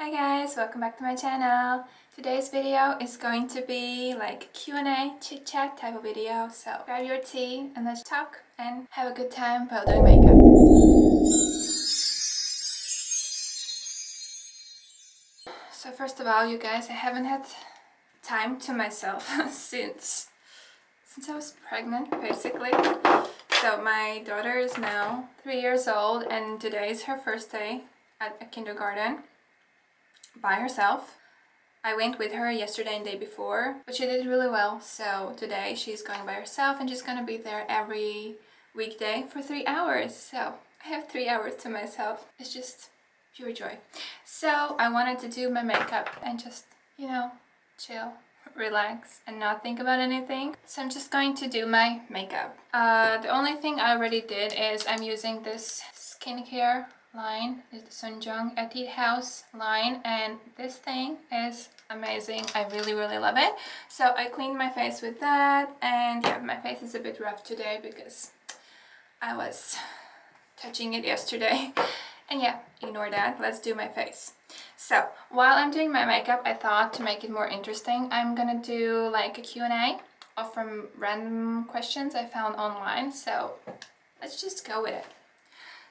Hi guys, welcome back to my channel. Today's video is going to be like a Q&A, chit-chat type of video. So grab your tea and let's talk and have a good time while doing makeup. So first of all, you guys, I haven't had time to myself since I was pregnant, basically. So my daughter is now 3 years old and today is her first day at a kindergarten by herself. I went with her yesterday and the day before, but she did really well. So today she's going by herself and she's gonna be there every weekday for 3 hours. So I have 3 hours to myself. It's just pure joy. So I wanted to do my makeup and just, chill, relax and not think about anything. So I'm just going to do my makeup. The only thing I already did is I'm using this skincare line. Is the Sunjung Etude House line, and this thing is amazing. I really love it. So I cleaned my face with that, and yeah, my face is a bit rough today because I was touching it yesterday. And yeah, ignore that. Let's do my face. So while I'm doing my makeup, I thought to make it more interesting, I'm gonna do like a Q&A from random questions I found online. So let's just go with it.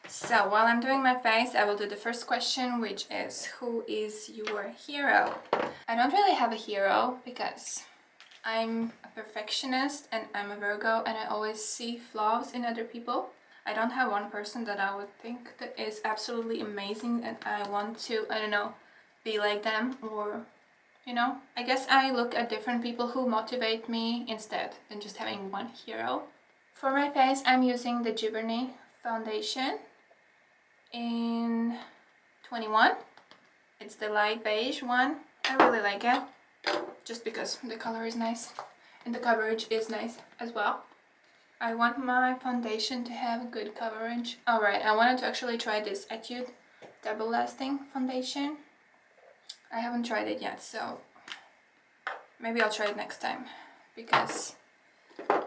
So while I'm doing my face, I will do the first question, which is, who is your hero? I don't really have a hero because I'm a perfectionist and I'm a Virgo and I always see flaws in other people. I don't have one person that I would think that is absolutely amazing and I want to, I don't know, be like them, or, I guess I look at different people who motivate me instead than just having one hero. For my face, I'm using the Giverny foundation in 21. It's the light beige one. I really like it just because the color is nice and the coverage is nice as well. I want my foundation to have good coverage. Alright, I wanted to actually try this Etude Double Lasting foundation. I haven't tried it yet, so maybe I'll try it next time because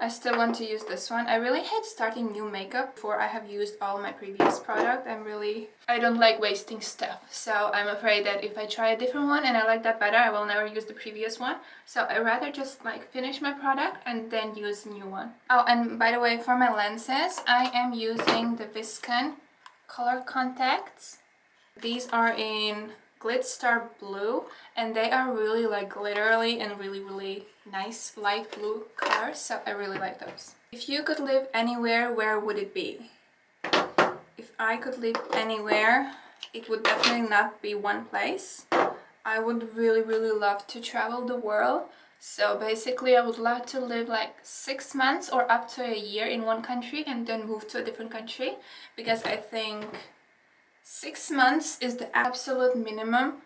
I still want to use this one. I really hate starting new makeup before I have used all my previous product. I don't like wasting stuff. So I'm afraid that if I try a different one and I like that better, I will never use the previous one. So I rather just like finish my product and then use a new one. Oh, and by the way, for my lenses, I am using the Viscon color contacts. These are in Glitstar Blue and they are really like glittery and really nice light blue colors, so I really like those. If you could live anywhere, where would it be? If I could live anywhere, it would definitely not be one place. I would really love to travel the world. So basically I would love to live like 6 months or up to a year in one country and then move to a different country, because I think 6 months is the absolute minimum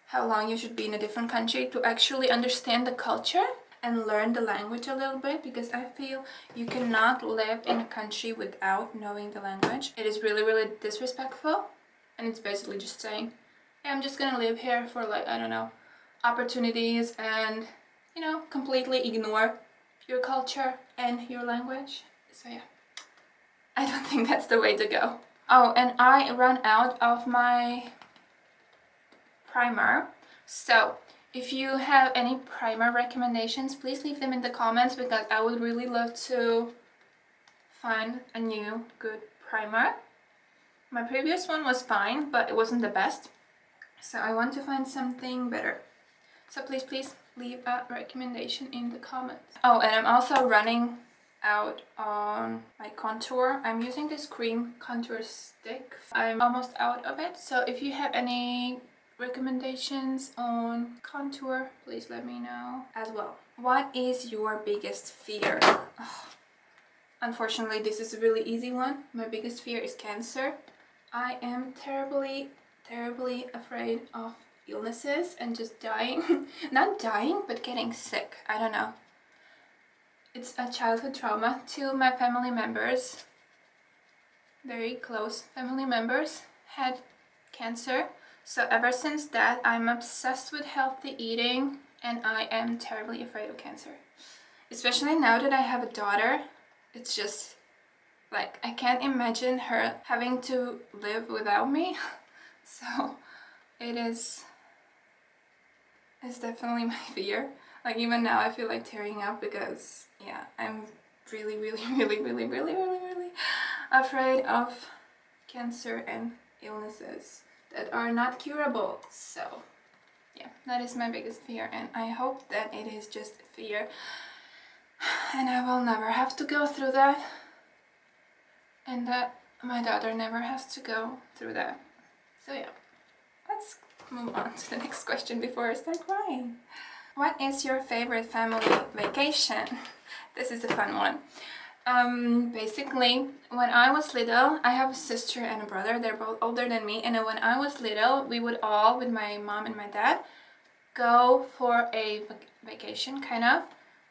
how long you should be in a different country to actually understand the culture and learn the language a little bit, because I feel you cannot live in a country without knowing the language. It is really disrespectful, and it's basically just saying, hey, I'm just gonna live here for like, I don't know, opportunities, and completely ignore your culture and your language. So yeah, I don't think that's the way to go. Oh, and I ran out of my primer. So if you have any primer recommendations, please leave them in the comments, because I would really love to find a new good primer. My previous one was fine, but it wasn't the best. So I want to find something better. So please leave a recommendation in the comments. Oh, and I'm also running out on my contour. I'm using this cream contour stick. I'm almost out of it. So if you have any recommendations on contour, please let me know as well. What is your biggest fear? Oh, unfortunately, this is a really easy one. My biggest fear is cancer. I am terribly afraid of illnesses and just dying. Not dying, but getting sick. I don't know. It's a childhood trauma. Two of my family members, very close family members, had cancer. So ever since that, I'm obsessed with healthy eating and I am terribly afraid of cancer. Especially now that I have a daughter, it's just like, I can't imagine her having to live without me. So it is is definitely my fear. Like even now I feel like tearing up because yeah, I'm really afraid of cancer and illnesses that are not curable. So yeah, that is my biggest fear, and I hope that it is just fear and I will never have to go through that, and that my daughter never has to go through that. So yeah, let's move on to the next question before I start crying. What is your favorite family vacation? This is a fun one. Basically, when I was little, I have a sister and a brother. They're both older than me. And when I was little, we would all, with my mom and my dad, go for a vacation, kind of,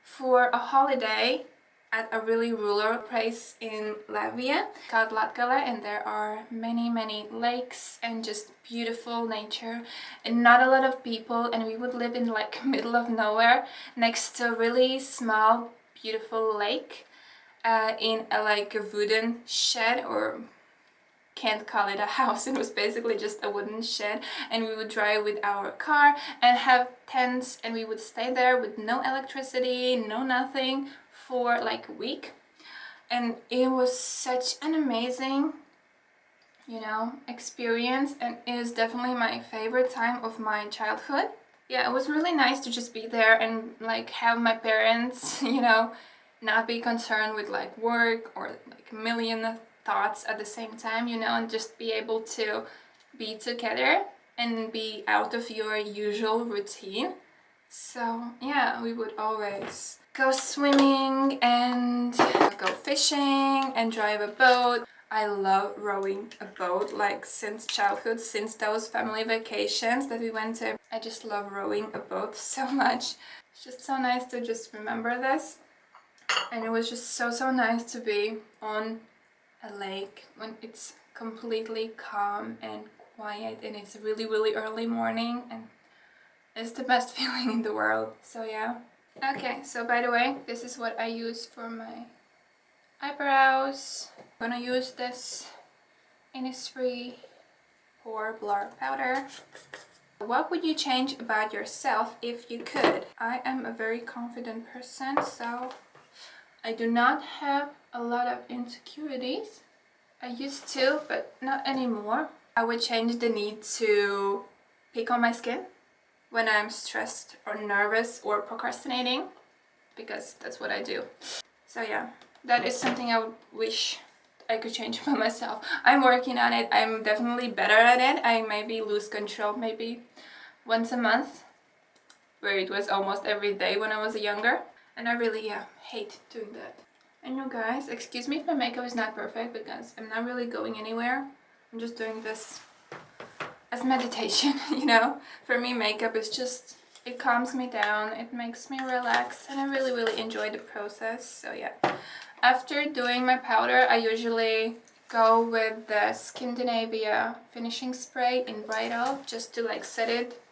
for a holiday at a really rural place in Latvia called Latgale, and there are many lakes and just beautiful nature and not a lot of people, and we would live in like middle of nowhere next to a really small beautiful lake in a like a wooden shed, or can't call it a house, it was basically just a wooden shed, and we would drive with our car and have tents, and we would stay there with no electricity, no nothing, for like a week. And it was such an amazing, you know, experience, and it is definitely my favorite time of my childhood. Yeah, it was really nice to just be there and like have my parents, you know, not be concerned with like work or like a million thoughts at the same time, you know, and just be able to be together and be out of your usual routine. So yeah, we would always go swimming and go fishing and drive a boat. I love rowing a boat, like since childhood, since those family vacations that we went to. I just love rowing a boat so much. It's just so nice to just remember this. And it was just so nice to be on a lake when it's completely calm and quiet, and it's really early morning, and it's the best feeling in the world. So yeah. Okay, so by the way, this is what I use for my eyebrows. I'm gonna use this Innisfree Pore Blur Powder. What would you change about yourself if you could? I am a very confident person, so I do not have a lot of insecurities. I used to, but not anymore. I would change the need to pick on my skin when I'm stressed or nervous or procrastinating, because that's what I do. So yeah, that is something I would wish I could change about myself. I'm working on it. I'm definitely better at it. I maybe lose control maybe once a month, where it was almost every day when I was younger. And I really hate doing that. And you guys, excuse me if my makeup is not perfect, because I'm not really going anywhere. I'm just doing this as meditation, you know. For me, makeup is just, it calms me down, it makes me relax, and I really enjoy the process. So yeah, after doing my powder, I usually go with the Scandinavia finishing spray in Bridal, just to like set it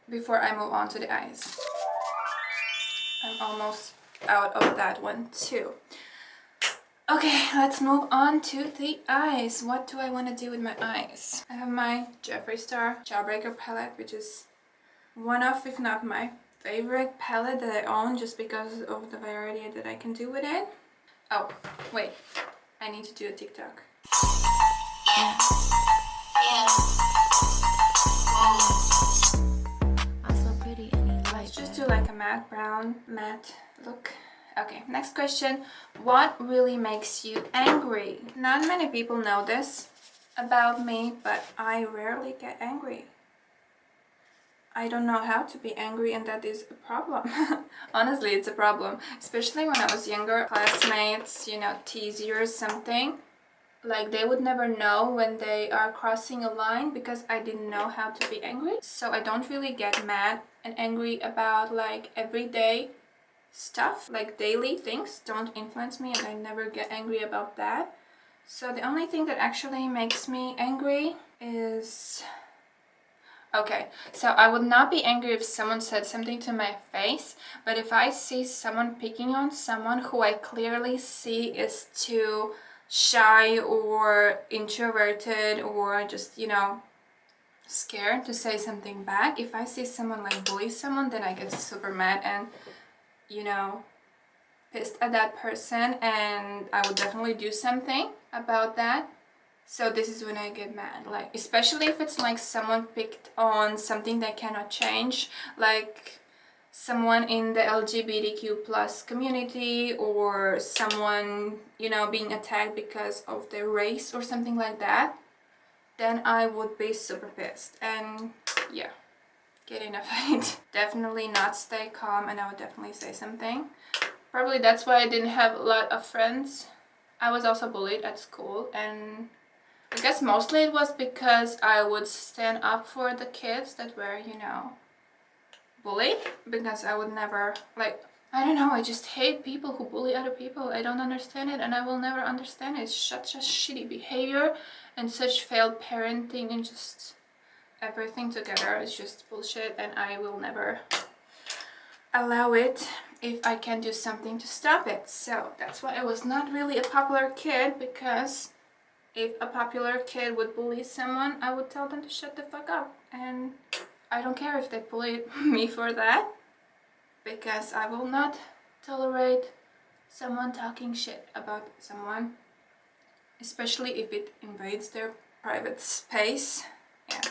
before I move on to the eyes. I'm almost out of that one too. Okay, let's move on to the eyes. What do I want to do with my eyes? I have my Jeffree Star Jawbreaker palette, which is one of, if not my favorite palette that I own, just because of the variety that I can do with it. Oh, wait, I need to do a TikTok. Yeah. Let's just do like a matte brown, matte look. Okay, next question. What really makes you angry? Not many people know this about me, but I rarely get angry. I don't know how to be angry, and that is a problem. Honestly, it's a problem. Especially when I was younger, classmates, you know, tease you or something. Like, they would never know when they are crossing a line because I didn't know how to be angry. So I don't really get mad and angry about like everyday stuff, like daily things don't influence me, and I never get angry about that. So the only thing that actually makes me angry is, okay, so I would not be angry if someone said something to my face, but if I see someone picking on someone who I clearly see is too shy or introverted or just, you know, scared to say something back. If I see someone like bully someone, then I get super mad and, you know, pissed at that person, and I would definitely do something about that. So this is when I get mad, like especially if it's like someone picked on something they cannot change, like someone in the LGBTQ plus community, or someone, you know, being attacked because of their race or something like that. Then I would be super pissed and yeah, get in a fight. Definitely not stay calm, and I would definitely say something. Probably that's why I didn't have a lot of friends. I was also bullied at school, and I guess mostly it was because I would stand up for the kids that were, you know, bullied, because I would never, like, I don't know, I just hate people who bully other people. I don't understand it, and I will never understand it. It's such a shitty behavior and such failed parenting, and just everything together is just bullshit, and I will never allow it if I can do something to stop it. So that's why I was not really a popular kid, because if a popular kid would bully someone, I would tell them to shut the fuck up, and I don't care if they bully me for that, because I will not tolerate someone talking shit about someone, especially if it invades their private space. Yeah.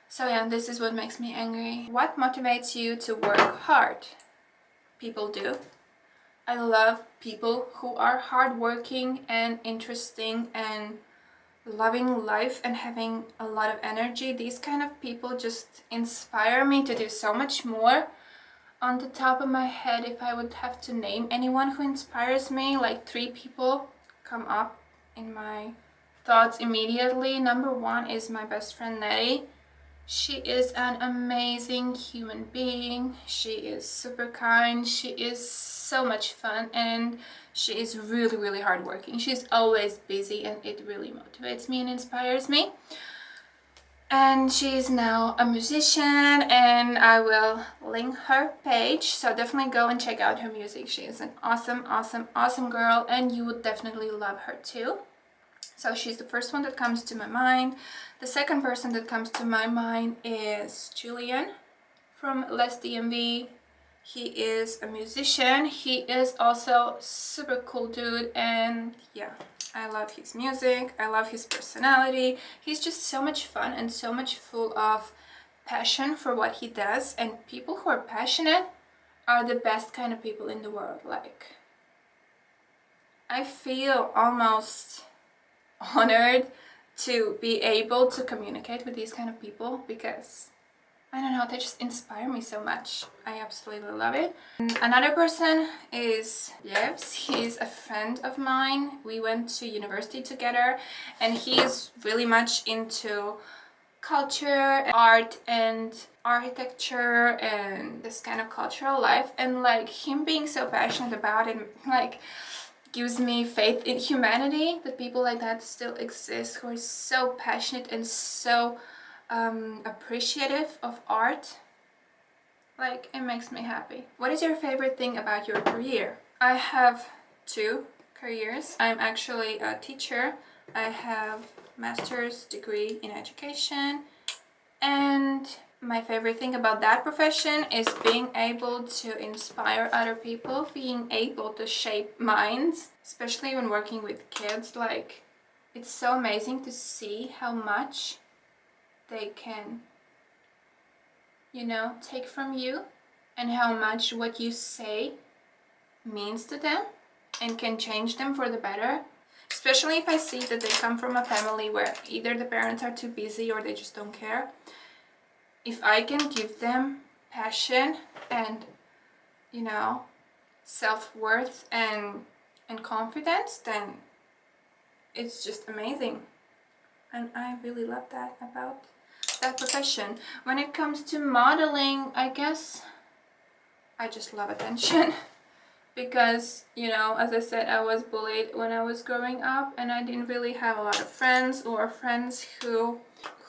So yeah, this is what makes me angry. What motivates you to work hard? People do. I love people who are hardworking and interesting and loving life and having a lot of energy. These kind of people just inspire me to do so much more. On the top of my head, if I would have to name anyone who inspires me, like 3 people come up in my thoughts immediately. Number 1 is my best friend Natty. She is an amazing human being. She is super kind. She is so much fun, and she is really, really hardworking. She's always busy, and it really motivates me and inspires me. And she is now a musician, and I will link her page, so definitely go and check out her music. She is an awesome, awesome, awesome girl, and you would definitely love her too. So she's the first one that comes to my mind. The second person that comes to my mind is Julian from LessDMV. He is a musician. He is also super cool dude, and yeah, I love his music. I love his personality. He's just so much fun and so much full of passion for what he does, and people who are passionate are the best kind of people in the world. Like, I feel almost honored to be able to communicate with these kind of people, because I don't know, they just inspire me so much. I absolutely love it. And another person is Levs. He's a friend of mine. We went to university together, and he's really much into culture, art, and architecture, and this kind of cultural life. And like, him being so passionate about it, like, gives me faith in humanity, that people like that still exist, who are so passionate and so appreciative of art. Like, it makes me happy. What is your favorite thing about your career? I have 2 careers. I'm actually a teacher. I have master's degree in education, and my favorite thing about that profession is being able to inspire other people, being able to shape minds, especially when working with kids. Like, it's so amazing to see how much they can, you know, take from you, and how much what you say means to them and can change them for the better. Especially if I see that they come from a family where either the parents are too busy or they just don't care. If I can give them passion and, you know, self-worth and confidence, then it's just amazing. And I really love that about that profession. When it comes to modeling, I guess I just love attention. Because, you know, as I said, I was bullied when I was growing up, and I didn't really have a lot of friends, or friends who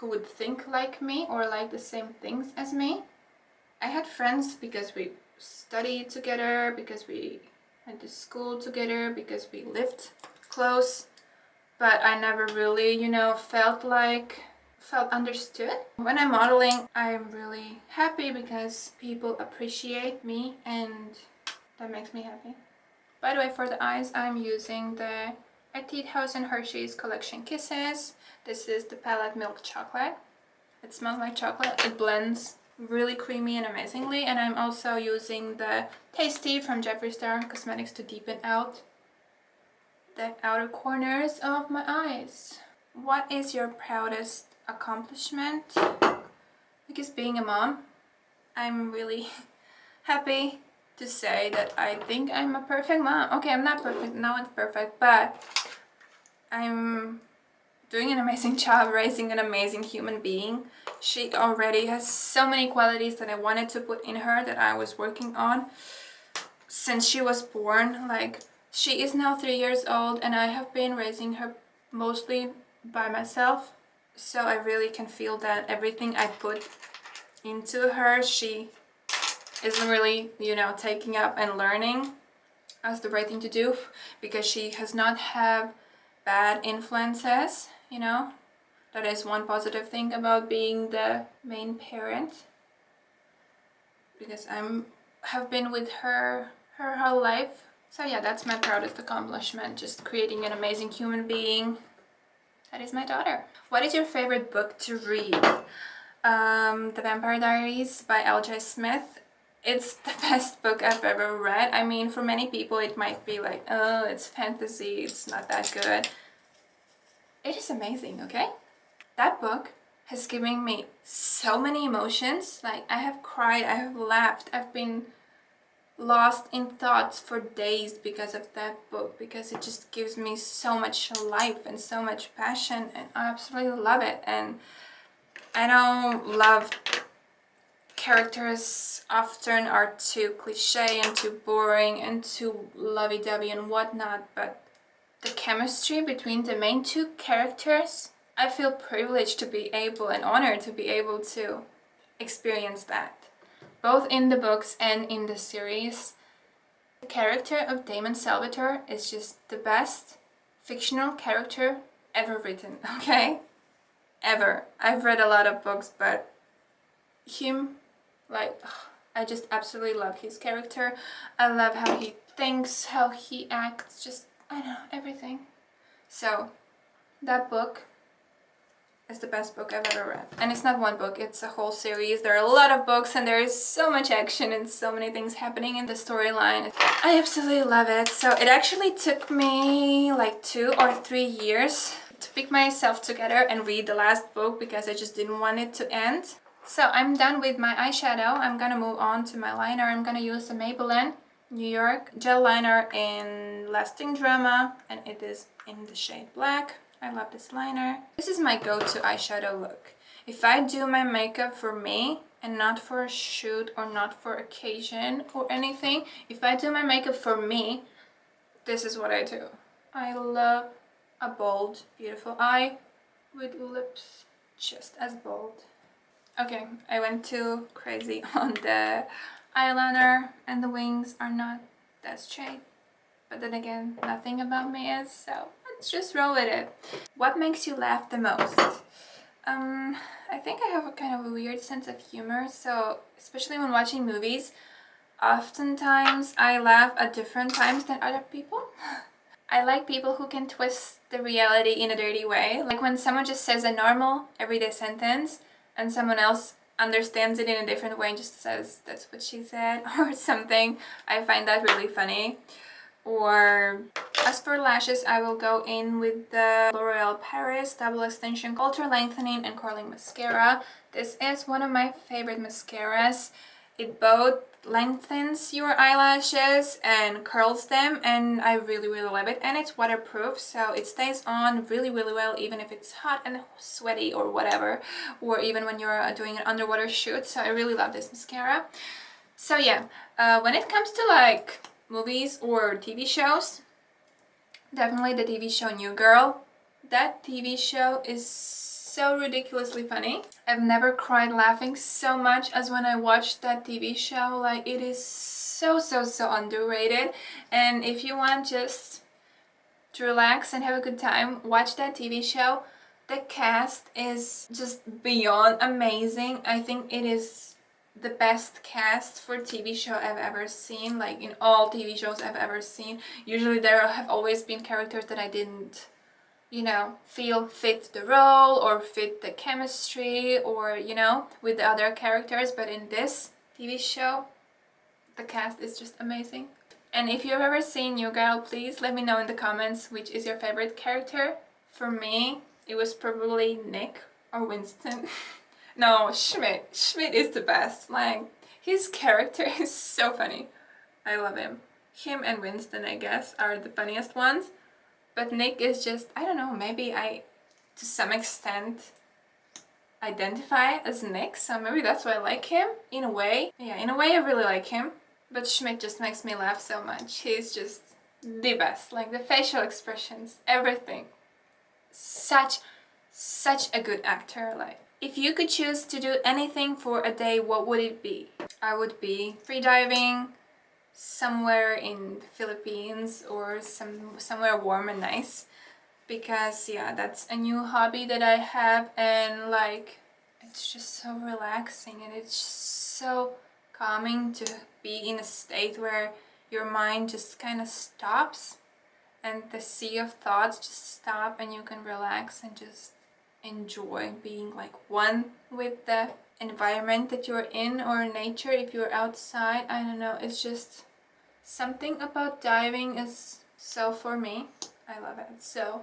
would think like me or like the same things as me. I had friends because we studied together, because we went to school together, because we lived close, but I never really, you know, felt like felt understood. When I'm modeling, I'm really happy because people appreciate me and that makes me happy. By the way, for the eyes, I'm using the Etude House and Hershey's Collection Kisses. This is the palette Milk Chocolate. It smells like chocolate. It blends really creamy and amazingly. And I'm also using the Tasty from Jeffree Star Cosmetics to deepen out the outer corners of my eyes. What is your proudest accomplishment? Because being a mom, I'm really happy to say that I think I'm a perfect mom. Okay, I'm not perfect, no one's perfect, but I'm doing an amazing job raising an amazing human being. She already has so many qualities that I wanted to put in her that I was working on since she was born. Like, she is now 3 years old and I have been raising her mostly by myself. So I really can feel that everything I put into her, she isn't really, you know, taking up and learning as the right thing to do, because she has not have bad influences, you know. That is one positive thing about being the main parent, because have been with her whole life. So yeah, that's my proudest accomplishment, just creating an amazing human being. That is my daughter. What is your favorite book to read? The Vampire Diaries by L.J. Smith. It's the best book I've ever read. I mean, for many people it might be like, oh, it's fantasy, it's not that good. It is amazing, okay? That book has given me so many emotions. Like, I have cried, I have laughed, I've been lost in thoughts for days because of that book, because it just gives me so much life and so much passion, and I absolutely love it. And I don't love characters often are too cliche and too boring and too lovey-dovey and whatnot, but the chemistry between the main two characters, I feel privileged to be able and honored to be able to experience that, both in the books and in the series. The character of Damon Salvatore is just the best fictional character ever written, okay? Ever. I've read a lot of books, but him, like, I just absolutely love his character. I love how he thinks, how he acts, just, I know, everything. So that book is the best book I've ever read. And it's not one book, it's a whole series. There are a lot of books and there is so much action and so many things happening in the storyline. I absolutely love it. So it actually took me like 2 or 3 years to pick myself together and read the last book, because I just didn't want it to end. So I'm done with my eyeshadow. I'm gonna move on to my liner. I'm gonna use the Maybelline New York gel liner in Lasting Drama, and it is in the shade Black. I love this liner. This is my go-to eyeshadow look. If I do my makeup for me and not for a shoot or not for occasion or anything, if I do my makeup for me, this is what I do. I love a bold, beautiful eye with lips just as bold. Okay, I went too crazy on the eyeliner and the wings are not that straight. But then again, nothing about me is, so let's just roll with it. What makes you laugh the most? I think I have a kind of a weird sense of humor, so especially when watching movies, oftentimes I laugh at different times than other people. I like people who can twist the reality in a dirty way. Like when someone just says a normal, everyday sentence and someone else understands it in a different way and just says, that's what she said, or something. I find that really funny. Or as for lashes, I will go in with the L'Oreal Paris Double Extension Ultra Lengthening and Curling Mascara. This is one of my favorite mascaras. It both lengthens your eyelashes and curls them, and I really love it. And it's waterproof, so it stays on really well even if it's hot and sweaty or whatever, or even when you're doing an underwater shoot. So I really love this mascara. So yeah, when it comes to like movies or TV shows, definitely the TV show New Girl. That TV show is so ridiculously funny. I've never cried laughing so much as when I watched that TV show. Like, it is so underrated. And if you want just to relax and have a good time, watch that TV show. The cast is just beyond amazing. I think it is the best cast for TV show I've ever seen, like in all TV shows I've ever seen. Usually there have always been characters that I didn't, you know, feel fit the role or fit the chemistry or, you know, with the other characters, but in this TV show the cast is just amazing. And if you've ever seen New Girl, please let me know in the comments which is your favorite character. For me, it was probably Nick or Winston. No, Schmidt. Schmidt is the best. Like, his character is so funny. I love him. Him and Winston, I guess, are the funniest ones. But Nick is just, I don't know, maybe I, to some extent, identify as Nick, so maybe that's why I like him, in a way. Yeah, in a way I really like him. But Schmidt just makes me laugh so much. He's just the best. Like, the facial expressions, everything. Such a good actor. Like, if you could choose to do anything for a day, what would it be? I would be freediving somewhere in the Philippines or somewhere warm and nice, because yeah, that's a new hobby that I have, and like, it's just so relaxing and it's just so calming to be in a state where your mind just kind of stops and the sea of thoughts just stop and you can relax and just enjoy being like one with the environment that you're in, or nature if you're outside. I don't know, it's just something about diving is so for me. I love it. So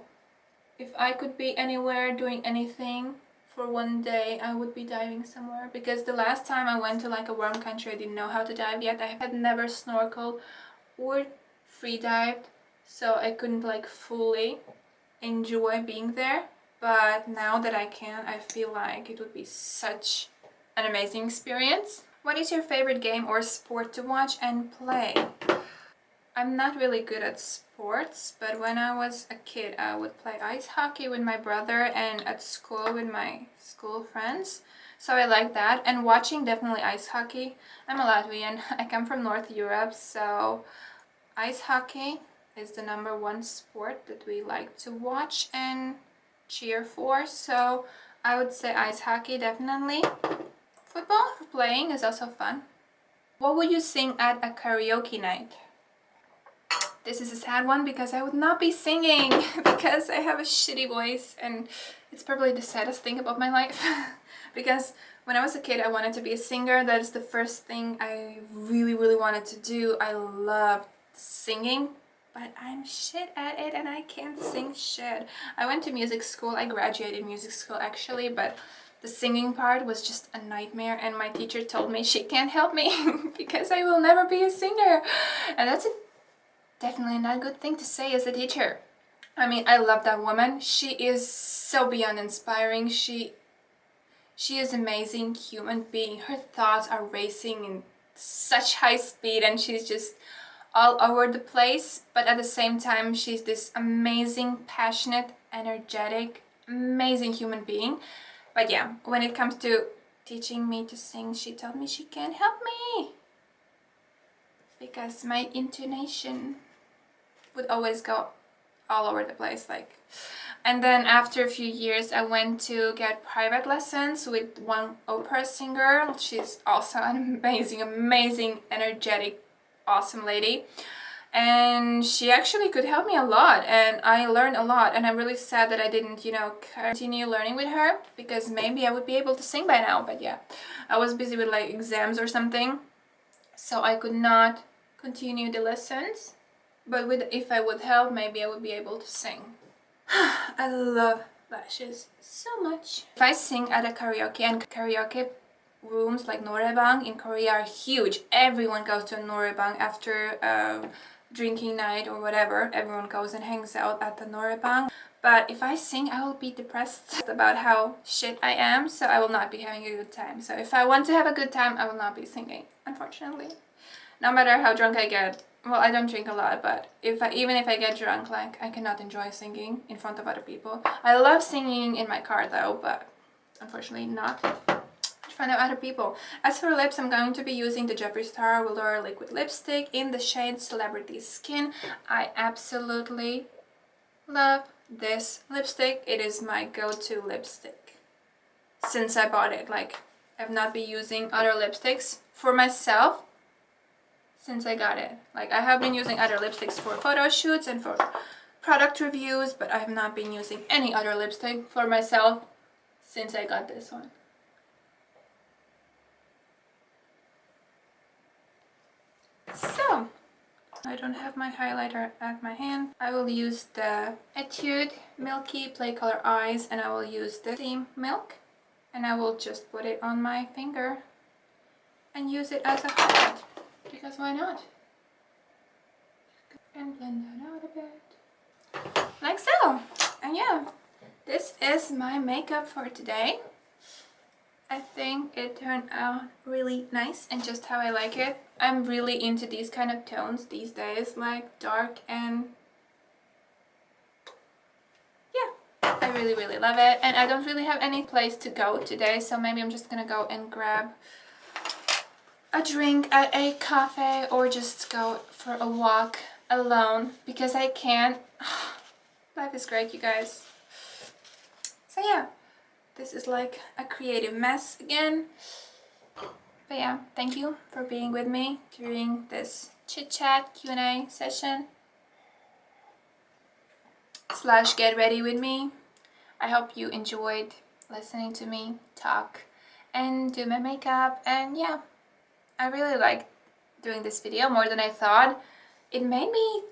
if I could be anywhere doing anything for one day, I would be diving somewhere, because the last time I went to like a warm country I didn't know how to dive yet. I had never snorkeled or free dived, so I couldn't like fully enjoy being there. But now that I can, I feel like it would be such an amazing experience. What is your favorite game or sport to watch and play? I'm not really good at sports, but when I was a kid I would play ice hockey with my brother and at school with my school friends. So I like that. And watching, definitely ice hockey. I'm a Latvian. I come from North Europe, so ice hockey is the #1 sport that we like to watch and cheer for. So I would say ice hockey, definitely. Football for playing is also fun. What would you sing at a karaoke night? This is a sad one because I would not be singing because I have a shitty voice, and it's probably the saddest thing about my life. Because when I was a kid I wanted to be a singer. That is the first thing I really wanted to do. I loved singing, but I'm shit at it and I can't sing shit. I went to music school. I graduated music school actually, but the singing part was just a nightmare, and my teacher told me she can't help me because I will never be a singer. And that's definitely not a good thing to say as a teacher. I mean, I love that woman. She is so beyond inspiring. She is an amazing human being. Her thoughts are racing in such high speed and she's just all over the place. But at the same time, she's this amazing, passionate, energetic, amazing human being. But yeah, when it comes to teaching me to sing, she told me she can't help me because my intonation would always go all over the place, like. And then after a few years I went to get private lessons with one opera singer. She's also an amazing, energetic, awesome lady, and she actually could help me a lot and I learned a lot. And I'm really sad that I didn't, you know, continue learning with her, because maybe I would be able to sing by now. But yeah, I was busy with like exams or something, so I could not continue the lessons. But if I would help, maybe I would be able to sing. I love lashes so much. If I sing at a karaoke, and karaoke rooms like noraebang in Korea are huge. Everyone goes to a noraebang after a drinking night or whatever. Everyone goes and hangs out at the noraebang. But if I sing, I will be depressed about how shit I am, so I will not be having a good time. So if I want to have a good time, I will not be singing, unfortunately. No matter how drunk I get. Well, I don't drink a lot, but even if I get drunk, like, I cannot enjoy singing in front of other people. I love singing in my car though, but unfortunately not in front of other people. As for lips, I'm going to be using the Jeffree Star Velour Liquid Lipstick in the shade Celebrity Skin. I absolutely love this lipstick. It is my go-to lipstick since I bought it. Like, I've not been using other lipsticks for myself since I got it. Like, I have been using other lipsticks for photo shoots and for product reviews, but I have not been using any other lipstick for myself since I got this one. So, I don't have my highlighter at my hand. I will use the Etude Milky Play Color Eyes, and I will use the Steam Milk, and I will just put it on my finger and use it as a highlight, because why not? And blend that out a bit, like so. And yeah, this is my makeup for today. I think it turned out really nice and just how I like it. I'm really into these kind of tones these days, like dark, and yeah, I really love it. And I don't really have any place to go today, so maybe I'm just gonna go and grab a drink at a cafe or just go for a walk alone because I can't. Life is great, you guys. So yeah, this is like a creative mess again. But yeah, thank you for being with me during this chit-chat Q&A session / get ready with me. I hope you enjoyed listening to me talk and do my makeup. And yeah, I really liked doing this video more than I thought. It made me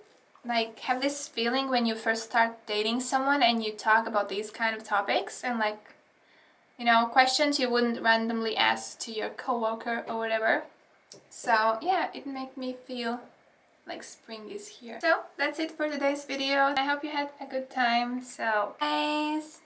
like have this feeling when you first start dating someone and you talk about these kind of topics and, like, you know, questions you wouldn't randomly ask to your coworker or whatever. So yeah, it made me feel like spring is here. So that's it for today's video. I hope you had a good time. So guys,